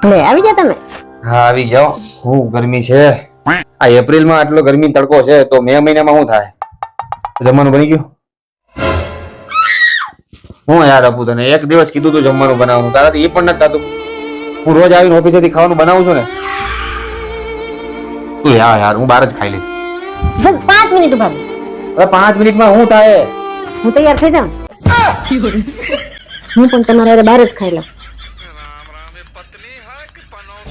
લે આવી જા તમે. હા આવી જાઓ. હું ગરમી છે આ એપ્રિલમાં આટલો ગરમી તડકો છે તો મે મહિનામાં શું થાય? જમવાનું બની ગયું? હું યાર આપું તને એક દિવસ કીધું તું જમવાનું બનાવવાનું, તારાથી એ પણ નથી થતું. હું રોજ આવીને ઓફિસેથી ખાવાનું બનાવું છું ને. તું યાર હું બહાર જ ખાઈ લઈશ. બસ 5 મિનિટ ઉભા રહો. હવે 5 મિનિટમાં શું થાય? હું તૈયાર થઈ જાઉં. હું પણ તમારે હારે બહાર જ ખાઈ લઉં.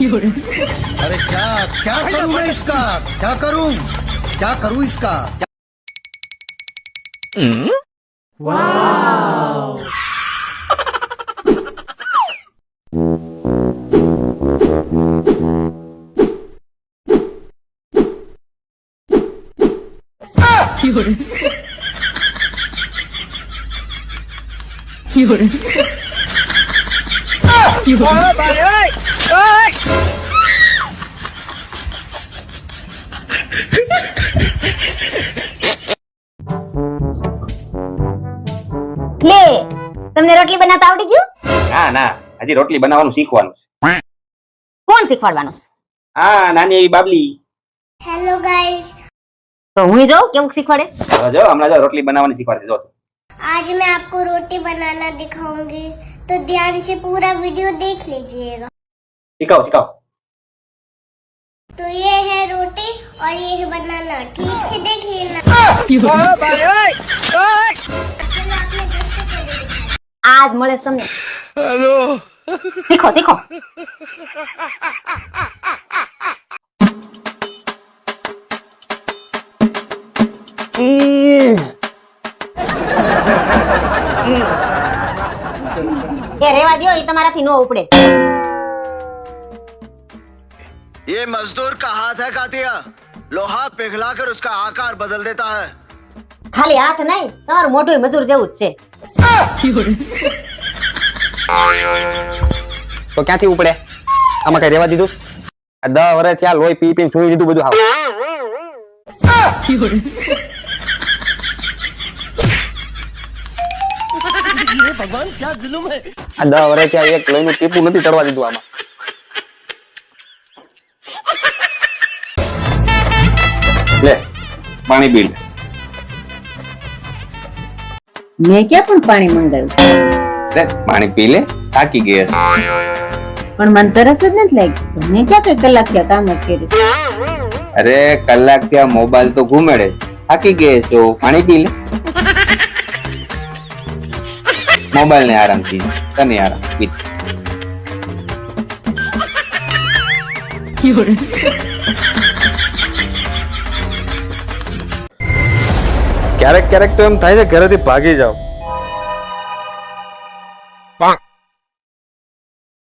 अरे क्या क्या करूं मैं इसका क्या करूं इसका લે તમને રોટલી બનાવતા આવડી ગયું? ના ના હજી રોટલી બનાવવાનું શીખવાનું છે. કોણ શીખવાડવાનું છે? હા નાની એવી બાબલી. हेलो गाइस, તો હું જોઉં કેવું શીખવાડે. હવે જો હમણાં જો રોટલી બનાવવાની શીખવાડશે જો. आज मैं आपको रोटी बनाना दिखाऊंगी, तो ध्यान से पूरा वीडियो देख लीजिएगा। શીખાવ શીખાવ. तो ये है रोटी और ये है बनाना, ठीक से देख लेना। चलो आपने दोस्तों को भी दिखाया। આજ મળે છે તમને. હેલો શીખો શીખો. એ રેવા દ્યો, એ તમારાથી નો ઉપડે. ये मजदूर का हाथ है कातिया, लोहा पिघलाकर उसका आकार बदल देता है। ખાલી હાથ નહીં, તમારું મોઢું મજૂર જેવું જ છે. તો ક્યાંથી ઉપડે? આમાં કઈ રેવા દીધું? આ 10 વર્ષ ત્યાં લોહી પી પીને સુઈ દીધું બધું. હાવ भगवान क्या जुल्म है। આ 10 વર્ષ ત્યાં એક લોહીનું ટીપું નથી ચડવા દીધું આમાં. લે પાણી પી લે. મેં ક્યાં પણ પાણી મંગાવ્યું? લે પાણી પી લે, થાકી ગઈ હશે. પણ મને તરસ જ નથી લાગી. મેં ક્યાં કઈ કલાક ત્યાં કામ જ કર્યું. અરે કલાક ત્યાં મોબાઈલ તો ઘુમેડે, થાકી ગઈ છો, પાણી પી લે. મોબાઈલ ને આરામ થી, તને આરામ પી. ક્યારેક ક્યારેક તો એમ થાય છે ઘરેથી ભાગી જાવ.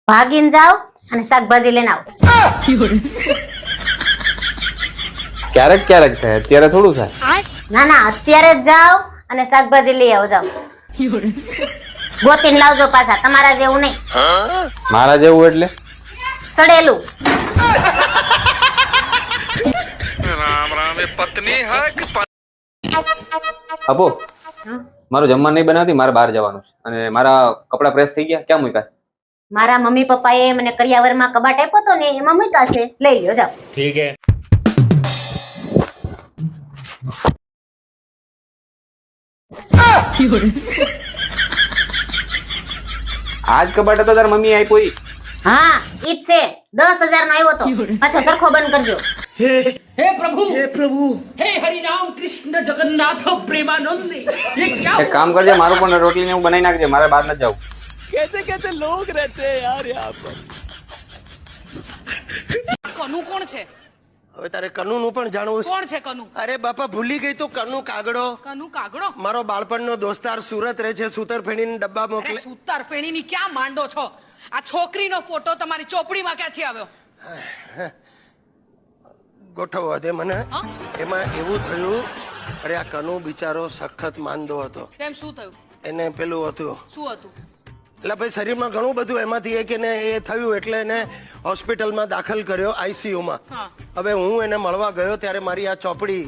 ભાગીને જાઓ અને શાકભાજી લઈને આવો. ક્યારેક ક્યારેક થાય, અત્યારે થોડું થાય. ના ના અત્યારે જ જાઓ અને શાકભાજી લઈ આવો. જાઓ ગોતીને લાવજો પાછા, તમારા જેવું નહીં. મારા જેવું એટલે? સડેલું. આપો મારું જમવાનું નહીં બનાવતી, મારે બહાર જવાનું છે અને મારા કપડા પ્રેસ થઈ ગયા. ક્યાં મૂક્યા? મારા મમ્મી પપ્પાએ મને કરિયાવરમાં કબાટ આપ્યો તો ને એમાં મૂક્યા છે, લઈ લ્યો. જાઓ. ठीक है। આજ કબાટ હતો તાર મમ્મી આપ્યો ઈ? હા ઈ જ છે. 10,000 નો આવ્યો તો. પાછો સરખો બંધ કરજો. हे प्रभु हे हरि राम कृष्ण जगन्नाथ प्रेमानंद ये क्या એક કામ કરજે, મારું પણ રોટલી ને એવું બનાવી નાખજે, મારે બહાર નથી જવું. कैसे कैसे लोग रहते हैं यार यहाँ पर। कनु कौन छे? હવે તારે કનુ નું પણ જાણવું છે? કોણ છે કનુ? અરે બાપા ભૂલી ગઈ તો કનુ કાગડો, કનુ કાગડો? મારો બાળપણનો દોસ્તાર, સુરત રહે છે, સૂતર ફેણીને ડબ્બા અરે મોકલે. સૂતર ફેણીની ક્યાં માંડો છો? આ છોકરીનો ફોટો તમારી ચોપડીમાં ક્યાંથી આવ્યો? ગોઠવવા દે મને. હા? એમાં એવું થયું, અરે આ કનુ બિચારો સખત માંદો હતો. કેમ શું થયું? એને પેલું હતું, શું હતું? એટલે ભાઈ શરીરમાં ઘણું બધું, એમાંથી એક એને એ થયું એટલે એને હોસ્પિટલમાં દાખલ કર્યો, આઈસીયુમાં. હા. હવે હું એને મળવા ગયો ત્યારે મારી આ ચોપડી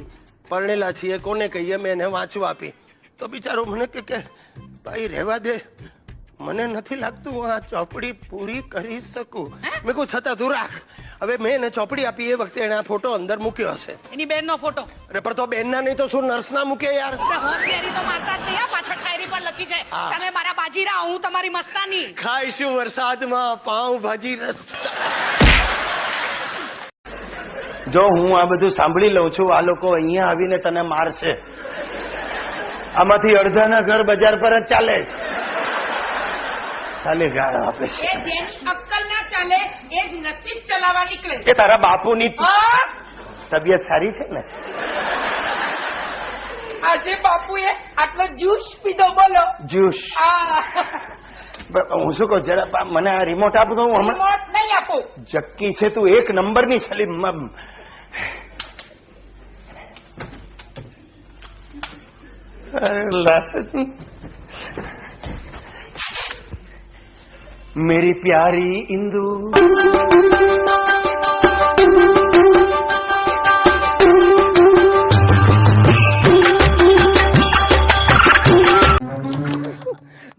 પરણેલા છીએ કોને કહીએ, મેં એને વાંચવા આપી. તો બિચારો મને કે ભાઈ રહેવા દે, મને નથી લાગતું હું આ ચોપડી પૂરી કરી શકું. મેં કહું છતાં તું રાખ. હવે મેં એને ચોપડી આપી એ વખતે એને આ ફોટો અંદર મૂક્યો હશે. એની બેનનો ફોટો. અરે પણ તો બેનના નહીં તો શું નર્સના મૂકે યાર? હોશિયારી તો મારતા જ નહીં, આ પાછળ શાયરી પણ લખી છે, તમે મારા બાજીરા, હું તમારી મસ્તાની. ખાઈશું વરસાદમાં પાઉં ભાજી રસ્તા. જો હું આ બધું સાંભળી લઉં છું, આ લોકો અહીંયા આવીને તને મારશે. આમાંથી અડધાના ઘર બજાર પર જ ચાલે છે. ચાલે ગાળ આપે છે. એ જેની અક્કલ ના ચાલે એ જ નસીબ ચલાવવા નીકળે. એ તારા બાપુની તબિયત સારી છે ને? આજે બાપુએ આટલો જ્યુસ પીધો, બોલો. જ્યુસ? હું શું કહું, જરા મને આ રિમોટ આપું તો હું હમણાં. રિમોટ નહીં આપું. જક્કી છે તું, એક નંબરની છલી. मेरी प्यारी इंदु,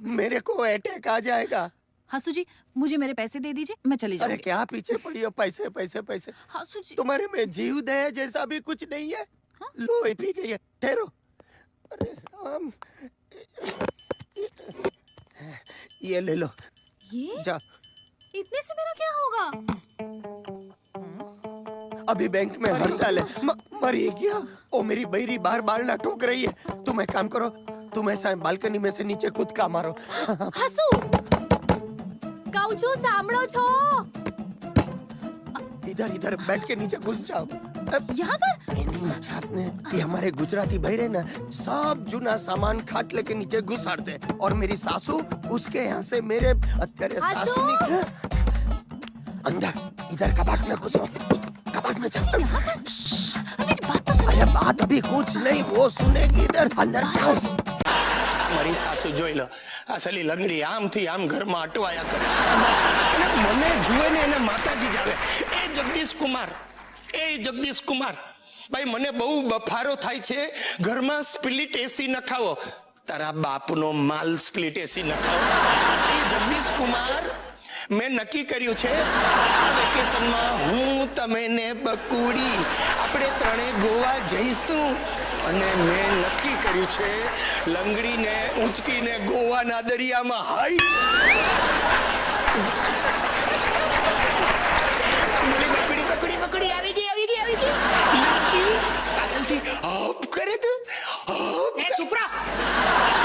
मेरे को अटैक आ जाएगा. हासू जी, मुझे मेरे पैसे दे दीजिए, मैं चली अरे जाऊंगी। क्या पीछे पड़ी हो? पैसे पैसे पैसे. हासू जी, तुम्हारे में जीव दया जैसा भी कुछ नहीं है. लो ये पी गई है. ठहरो. अरे ये ले लो. ये जा. इतने से मेरा क्या होगा? अभी बैंक में हड़ताल है. मरी क्या? ओ मेरी बहरी बार बार ना ठोक रही है. तुम एक काम करो, तुम ऐसा बालकनी में से नीचे कूद का मारो. हासू, कहूं छू, सांभळो छो? इधर इधर बैठ के नीचे घुस जाओ. यहाँ पर? એની જાત ને ये हमारे गुजराती भाई रहे ना, सब जूना सामान खाटले के नीचे घुसाड़ते. और मेरी सासू उसके यहाँ से मेरे अत्यारे सासू अंदर इधर कबाट में घुसो. कबाट में जाओ. मेरी बात तो सुनो. अरे बात अभी कुछ नहीं, वो सुनेगी. इधर अंदर जाओ. મારી સાસુ જોઈ લો, આ સલી લંગડી આમથી આમ ઘરમાં અટવાયા કરે. અને મને જુએ ને એને માતાજી જ આવે. એ જગદીશ કુમાર, એ જગદીશ કુમાર, ભાઈ મને બહુ બફારો થાય છે, ઘરમાં સ્પ્લિટ એસી નખાવો. તારા બાપનો માલ સ્પ્લિટ એસી નખાવો. એ જગદીશ કુમાર, મેં નક્કી કર્યું છે આ વેકેશનમાં હું, તમે ને બકુડી આપણે ત્રણે ગોવા જઈશું. અને મેં નક્કી કર્યું છે લંગડીને ઊંચકીને ગોવાના દરિયામાં હાઈ. બકડી બકડી બકડી આવી ગઈ આવી ગઈ આવી ગઈ. લચ્છી પાછળથી હપ કરે તું. એ ચૂપ રહો.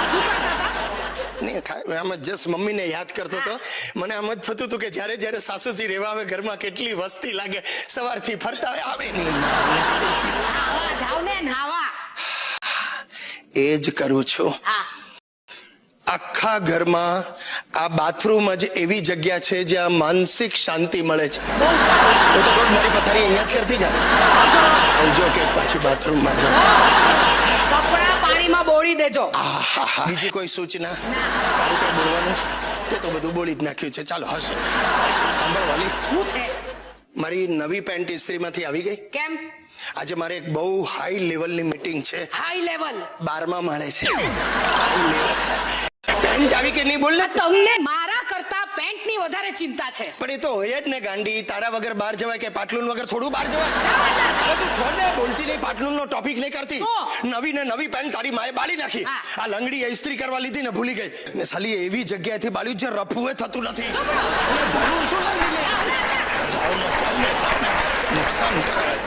શું કરતા હતા? આમ જસ્ટ મમ્મીને યાદ કરતો હતો. મને આમ જ થતું હતું કે જ્યારે જ્યારે સાસુજી રહેવા આવે ઘરમાં કેટલી વસ્તી લાગે. સવારથી ફરતા હોય, આવે નહીં. નાવા જાવ ને, નાવા. એ જ કરું છું. આખા ઘરમાં આ બાથરૂમ જ એવી જગ્યા છે જ્યાં માનસિક શાંતિ મળે છે. બહુ સારું. હું તો રોજ મારી પથારી અહીંયા જ કરતી જાય. આવજો કે પાછી બાથરૂમમાં જાઓ. કપડા પાણીમાં બોળી દેજો. બીજી કોઈ સૂચના? તારું કઈ બોલવાનું છે? તે તો બધું બોલી જ નાખ્યું છે. ચાલો હશે. સાંભળવાની શું છે? મારી નવી પેન્ટ ઇસ્ત્રીમાંથી આવી ગઈ. કેમ? આજે મારે એક બહુ હાઈ લેવલની મીટિંગ છે. High level? 12મા માળે છે. High level. પેન્ટ આવી કે નહીં? બોલ ને. તમને મારા કરતા પેન્ટની વધારે ચિંતા છે. પણ એ તો હોય જ ને ગાંડી. તારા વગર બહાર જવાય કે પાટલુન વગર થોડું બહાર જવાય? અરે તું છોડ ને, બોલતી નહીં. પાટલુનનો ટોપિક નહીં કરતી. નવી ને નવી પેન્ટ તારી માએ બાળી નાખી. આ લંગડી ઇસ્ત્રી કરવા લીધી ને ભૂલી ગઈ. ને સાલી એવી જગ્યાએથી બાળ્યું છે રફુએ થતું નથી. જરૂર શું લંગડી લે? નુકસાન કરે.